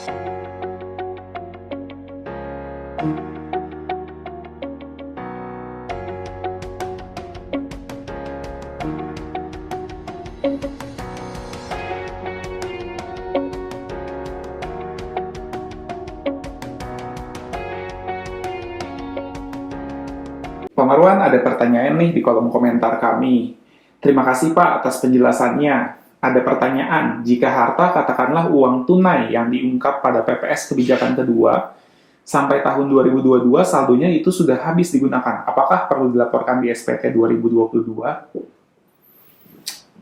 Pak Marwan, ada pertanyaan nih di kolom komentar kami. Terima kasih Pak atas penjelasannya. Ada pertanyaan, jika harta katakanlah uang tunai yang diungkap pada PPS kebijakan kedua, sampai tahun 2022 saldonya itu sudah habis digunakan. Apakah perlu dilaporkan di SPT 2022?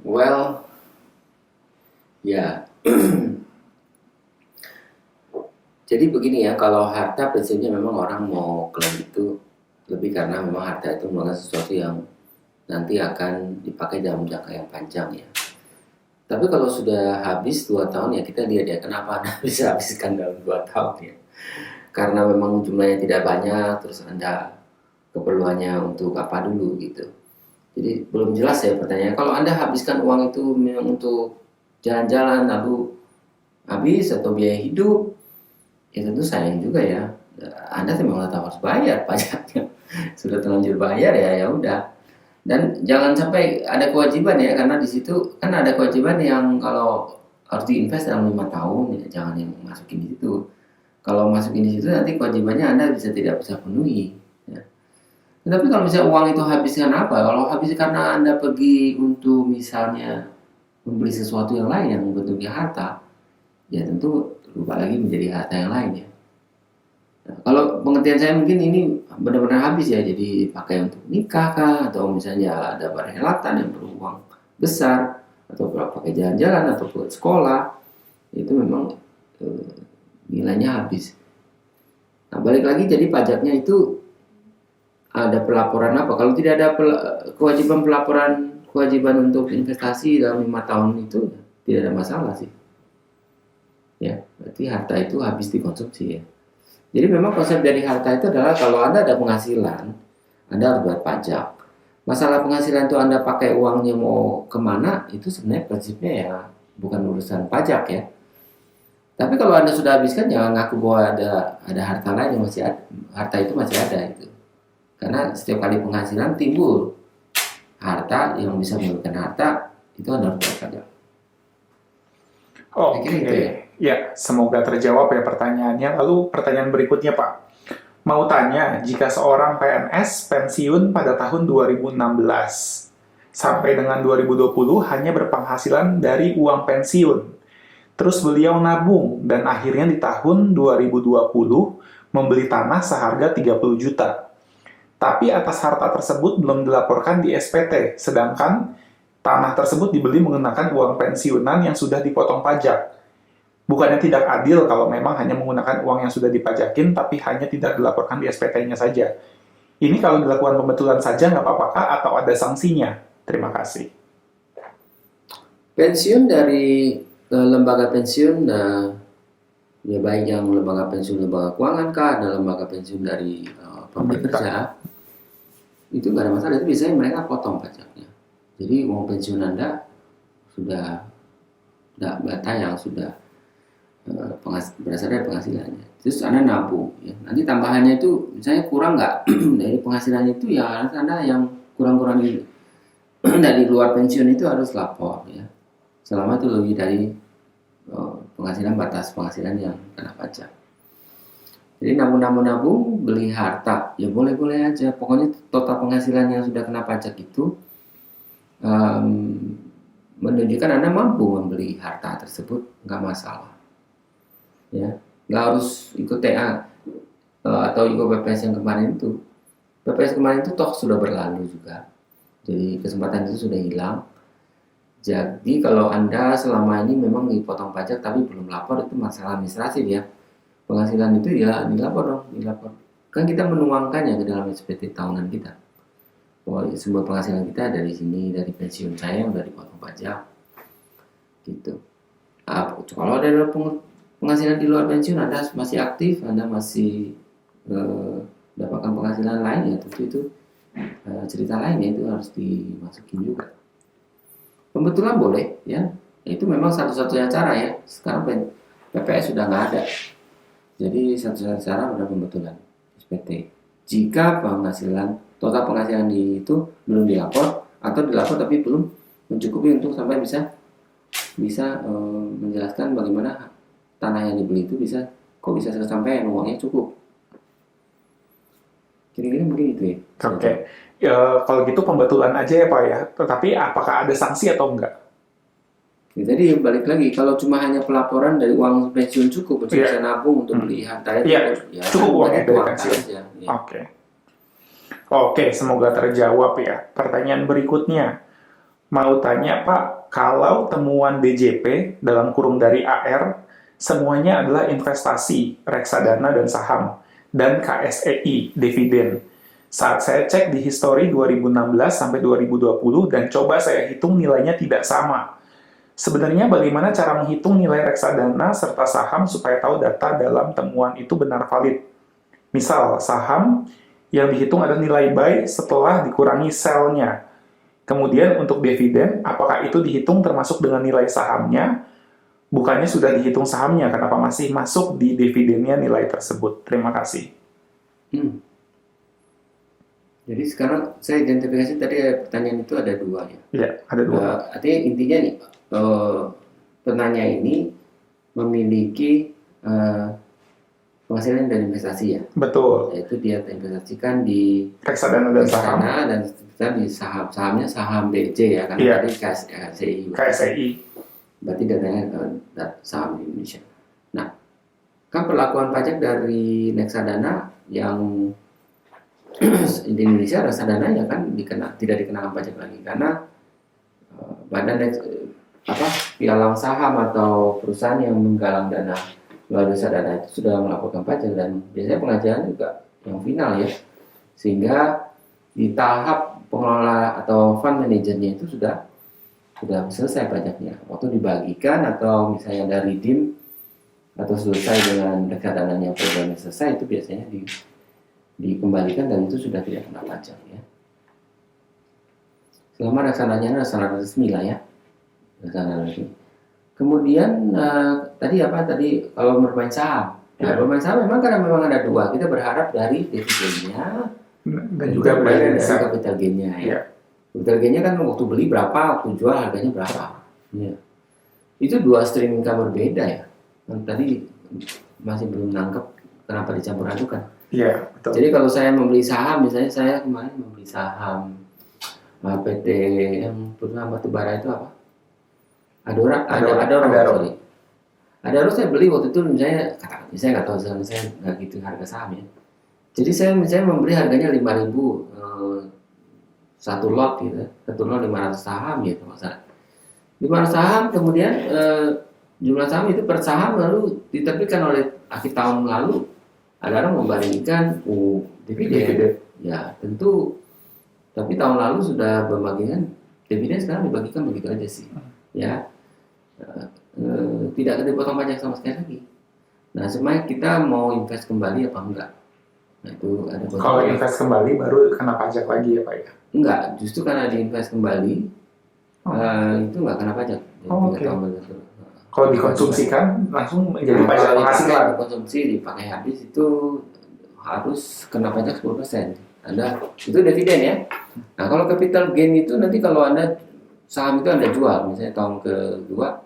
Well, ya. Jadi begini ya, kalau harta prinsipnya memang orang mau klaim itu lebih karena memang harta itu merupakan sesuatu yang nanti akan dipakai dalam jangka yang panjang ya. Tapi kalau sudah habis 2 tahun ya kita lihat ya kenapa Anda bisa habiskan dalam 2 tahun ya. Karena memang jumlahnya tidak banyak, terus Anda keperluannya untuk apa dulu gitu. Jadi belum jelas ya pertanyaannya. Kalau Anda habiskan uang itu memang untuk jalan-jalan lalu habis atau biaya hidup, ya tentu sayang juga ya. Anda memang tetap harus bayar pajaknya. Sudah terlanjur bayar ya udah. Dan jangan sampai ada kewajiban ya, karena di situ kan ada kewajiban yang kalau harus diinvest dalam 5 tahun ya, jangan yang masukin di situ. Kalau masukin di situ nanti kewajibannya Anda tidak bisa penuhi ya. Tetapi kalau misalnya uang itu habiskan apa? Kalau habis karena Anda pergi untuk misalnya membeli sesuatu yang lain yang bentuknya harta, ya tentu lupa lagi menjadi harta yang lain ya. Nah, kalau pengertian saya mungkin ini benar-benar habis ya, jadi pakai untuk nikah kah, atau misalnya ada perhelatan yang perlu uang besar, atau pakai jalan-jalan atau buat sekolah, itu memang nilainya habis. Nah balik lagi, jadi pajaknya itu ada pelaporan apa? Kalau tidak ada kewajiban untuk investasi dalam 5 tahun itu tidak ada masalah sih. Ya, berarti harta itu habis dikonsumsi ya. Jadi memang konsep dari harta itu adalah kalau Anda ada penghasilan, Anda harus bayar pajak. Masalah penghasilan itu Anda pakai uangnya mau kemana, itu sebenarnya prinsipnya ya bukan urusan pajak ya. Tapi kalau Anda sudah habiskan, jangan ngaku bahwa ada harta lain yang masih ada, harta itu masih ada itu. Karena setiap kali penghasilan timbul harta yang bisa memberikan harta, itu Anda harus bayar pajak. Oke, ya, semoga terjawab ya pertanyaannya. Lalu pertanyaan berikutnya Pak. Mau tanya, jika seorang PNS pensiun pada tahun 2016, sampai dengan 2020 hanya berpenghasilan dari uang pensiun. Terus beliau nabung, dan akhirnya di tahun 2020 membeli tanah seharga 30 juta. Tapi atas harta tersebut belum dilaporkan di SPT, sedangkan tanah tersebut dibeli menggunakan uang pensiunan yang sudah dipotong pajak. Bukannya tidak adil kalau memang hanya menggunakan uang yang sudah dipajakin, tapi hanya tidak dilaporkan di SPT-nya saja. Ini kalau dilakukan pembetulan saja nggak apa-apa atau ada sanksinya? Terima kasih. Pensiun dari lembaga pensiun, ya baik yang lembaga pensiun lembaga keuangan kah, ada lembaga pensiun dari pemberi kerja, itu nggak ada masalah. Itu biasanya mereka potong pajaknya. Jadi uang pensiun Anda sudah tayang, sudah berasal dari penghasilannya. Terus Anda nabung, ya. Nanti tambahannya itu misalnya kurang nggak dari penghasilannya itu, ya Anda yang kurang-kurang dari luar pensiun itu harus lapor ya. Selama itu lebih dari penghasilan, batas penghasilan yang kena pajak. Jadi nabung, beli harta, ya boleh-boleh aja. Pokoknya total penghasilan yang sudah kena pajak itu menunjukkan Anda mampu membeli harta tersebut, nggak masalah. Ya, nggak harus ikut TA atau ikut PPS yang kemarin itu. PPS kemarin itu toh sudah berlalu juga. Jadi kesempatan itu sudah hilang. Jadi kalau Anda selama ini memang dipotong pajak tapi belum lapor, itu masalah administratif ya. Penghasilan itu ya dilapor dong, dilapor. Kan kita menuangkannya ke dalam SPT tahunan kita. Oh, semua penghasilan kita dari sini, dari pensiun saya udah dipotong pajak, gitu. Kalau ada penghasilan di luar pensiun, Anda masih aktif, Anda masih mendapatkan penghasilan lain, ya tentu itu cerita lain ya, itu harus dimasukin juga. Pembetulan boleh ya, itu memang satu-satunya cara ya. Sekarang PPS sudah nggak ada. Jadi satu-satunya cara adalah pembetulan SPT. Jika total penghasilan itu belum dilapor atau dilapor tapi belum mencukupi untuk sampai bisa menjelaskan bagaimana tanah yang dibeli itu bisa sampai uangnya cukup. Kira-kira mungkin itu ya. Oke. Kalau gitu pembetulan aja ya Pak ya. Tetapi apakah ada sanksi atau enggak? Ya, jadi balik lagi, kalau cuma hanya pelaporan dari uang pensiun cukup untuk bisa nabung untuk beli harta itu, Iya, cukup uangnya dari pensiun. aja. Ya. Oke, semoga terjawab ya. Pertanyaan berikutnya, mau tanya Pak, kalau temuan BJP dalam kurung dari AR, semuanya adalah investasi, reksadana dan saham, dan KSEI, dividen. Saat saya cek di histori 2016 sampai 2020 dan coba saya hitung nilainya tidak sama. Sebenarnya bagaimana cara menghitung nilai reksadana serta saham supaya tahu data dalam temuan itu benar valid? Misal, saham yang dihitung adalah nilai buy setelah dikurangi sell-nya. Kemudian untuk dividen, apakah itu dihitung termasuk dengan nilai sahamnya? Bukannya sudah dihitung sahamnya, kenapa masih masuk di dividennya nilai tersebut? Terima kasih. Jadi sekarang saya identifikasi tadi pertanyaan itu ada dua ya. Iya, ada dua. Artinya intinya nih, penanya ini memiliki penghasilan dari investasi ya. Betul. Yaitu dia investasikan di Reksadana dan saham. dan di sahamnya saham BJ ya, karena tadi KSEI. KSEI. Berarti datanya saham di Indonesia. Nah, kan perlakuan pajak dari reksadana yang di Indonesia reksadana ya kan tidak dikenakan pajak lagi karena badan pialang saham atau perusahaan yang menggalang dana melalui reksadana itu sudah melaporkan pajak dan biasanya pengajaran juga yang final ya, sehingga di tahap pengelola atau fund manajernya itu sudah selesai pajaknya waktu dibagikan atau misalnya ada redeem atau selesai dengan reksadananya programnya selesai, itu biasanya dikembalikan dan itu sudah tidak kena pajak ya. Selama reksadanya reksadana resmi lah ya, reksadana resmi. Kemudian tadi kalau bermain saham, bermain saham memang ada dua. Kita berharap dari dividennya dan juga dari capital gainnya ya. Capital gainnya kan waktu beli berapa, waktu jual harganya berapa. Ya. Itu dua stream income berbeda ya. Tadi masih belum nangkep kenapa dicampur adukan. Iya, betul. Jadi kalau saya membeli saham, misalnya saya kemarin membeli saham PT yang perusahaan batubara itu apa? Adaro. Saya beli waktu itu saya nggak tahu, saya nggak gitu harga saham ya. Jadi saya misalnya membeli harganya 5.000 satu lot gitu, satu lot 500 saham gitu masalah. 500 saham kemudian jumlah saham itu per saham lalu diterbitkan oleh akhir tahun lalu. Ada orang membandingkan dividen, ya tentu. Tapi tahun lalu sudah membagikan dividen, sekarang dibagikan begitu aja sih, ya tidak ada dipotong pajak sama sekali lagi. Nah, sebenarnya kita mau invest kembali apa enggak? Nah itu ada. Kalau invest kembali baru kena pajak lagi ya Pak ya? Enggak, justru karena diinvest kembali itu enggak kena pajak. Oke. Kalau dikonsumsikan langsung menjadi pajak penghasilan. Dikonsumsi dipakai habis itu harus kena pajak 10%. Itu dividen ya. Nah kalau capital gain itu nanti kalau Anda saham itu Anda jual, misalnya tahun kedua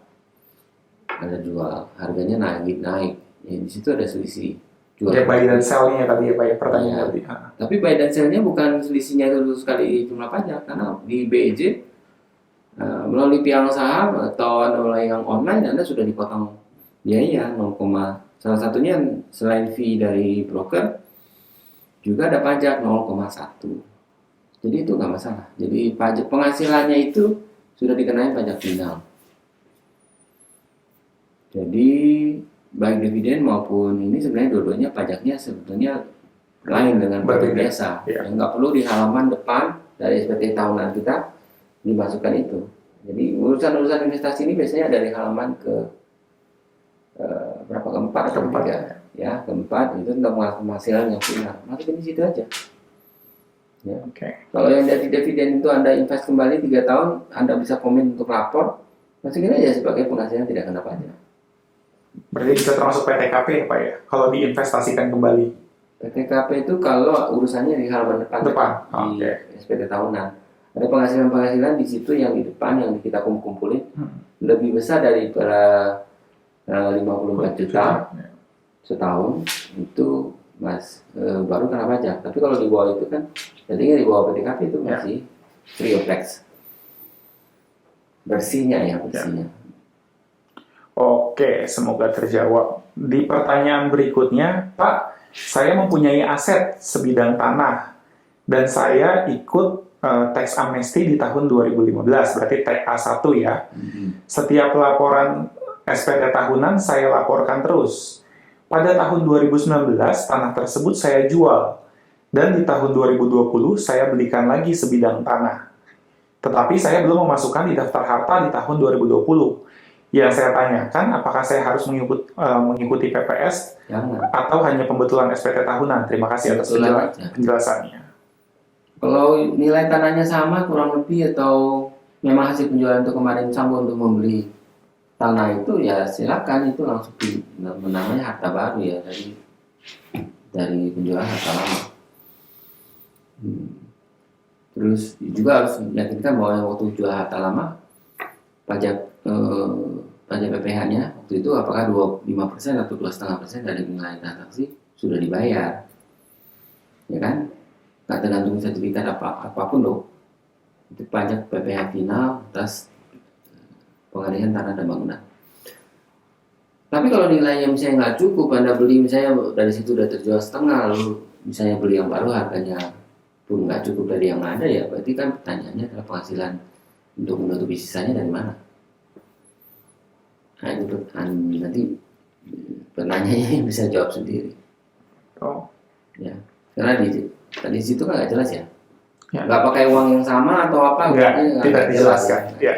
Anda jual, harganya naik. Ya, di situ ada selisih. Ya buy dan sell-nya tadi ya Pak ya, pertanyaan tadi. Tapi buy dan sell-nya bukan selisihnya itu sekali jumlah pajak, karena di BEJ melalui pialang saham atau melalui yang online Anda sudah dipotong biaya 0, salah satunya selain fee dari broker juga ada pajak 0,1. Jadi itu nggak masalah. Jadi pajak penghasilannya itu sudah dikenain pajak final. Jadi baik dividen maupun ini sebenarnya dua-duanya pajaknya sebetulnya lain dengan pajak biasa. Ya. Nggak perlu di halaman depan dari SPT tahunan kita dimasukkan itu. Jadi urusan-urusan investasi ini biasanya dari halaman keempat atau ketiga, ya keempat itu tentang penghasilan yang final. Masukin di situ aja. Ya. Kalau yang dari dividen itu Anda invest kembali 3 tahun, Anda bisa komen untuk lapor, masukin aja sebagai penghasilan tidak kena pajak. Berarti bisa termasuk PTKP ya Pak ya, kalau diinvestasikan kembali. PTKP itu kalau urusannya di halaman depan, Depan, di oke. SPT tahunan. Ada penghasilan-penghasilan di situ yang di depan yang kita kumpulin lebih besar daripada 54 juta Ya. setahun itu baru kena pajak. Tapi kalau di bawah itu kan, jadi di bawah PTKP itu masih free of tax. Bersihnya ya, bersihnya. Oke, semoga terjawab. Di pertanyaan berikutnya, Pak, saya mempunyai aset sebidang tanah dan saya ikut tax amnesty di tahun 2015, berarti TA1 ya. Setiap laporan SPT tahunan saya laporkan terus. Pada tahun 2019, tanah tersebut saya jual. Dan di tahun 2020, saya belikan lagi sebidang tanah. Tetapi saya belum memasukkan di daftar harta di tahun 2020. Yang saya tanyakan, apakah saya harus mengikuti PPS Jangan. atau hanya pembetulan SPT tahunan? Terima kasih atas penjelasannya. Kalau nilai tanahnya sama kurang lebih atau memang hasil penjualan itu kemarin sanggup untuk membeli tanah itu, ya silakan, itu langsung namanya harta baru ya, dari penjualan harta lama. Terus juga harus meyakinkan bahwa yang waktu jual harta lama pajak PPh-nya waktu itu apakah 25% atau 2,5% dari nilai transaksi sudah dibayar, ya kan? Nggak tergantung sertifikat apapun loh, itu pajak PPh final atas pengalihan tanah dan bangunan. Tapi kalau nilainya misalnya nggak cukup, Anda beli misalnya dari situ udah terjual setengah, lalu misalnya beli yang baru harganya pun nggak cukup dari yang ada, ya berarti kan pertanyaannya adalah penghasilan untuk menutupi sisanya dari mana. Nah itu nanti pertanyaannya bisa jawab sendiri. Ya, karena di situ kan nggak jelas ya. Nggak pakai uang yang sama atau apa? Tidak dijelaskan. Ya.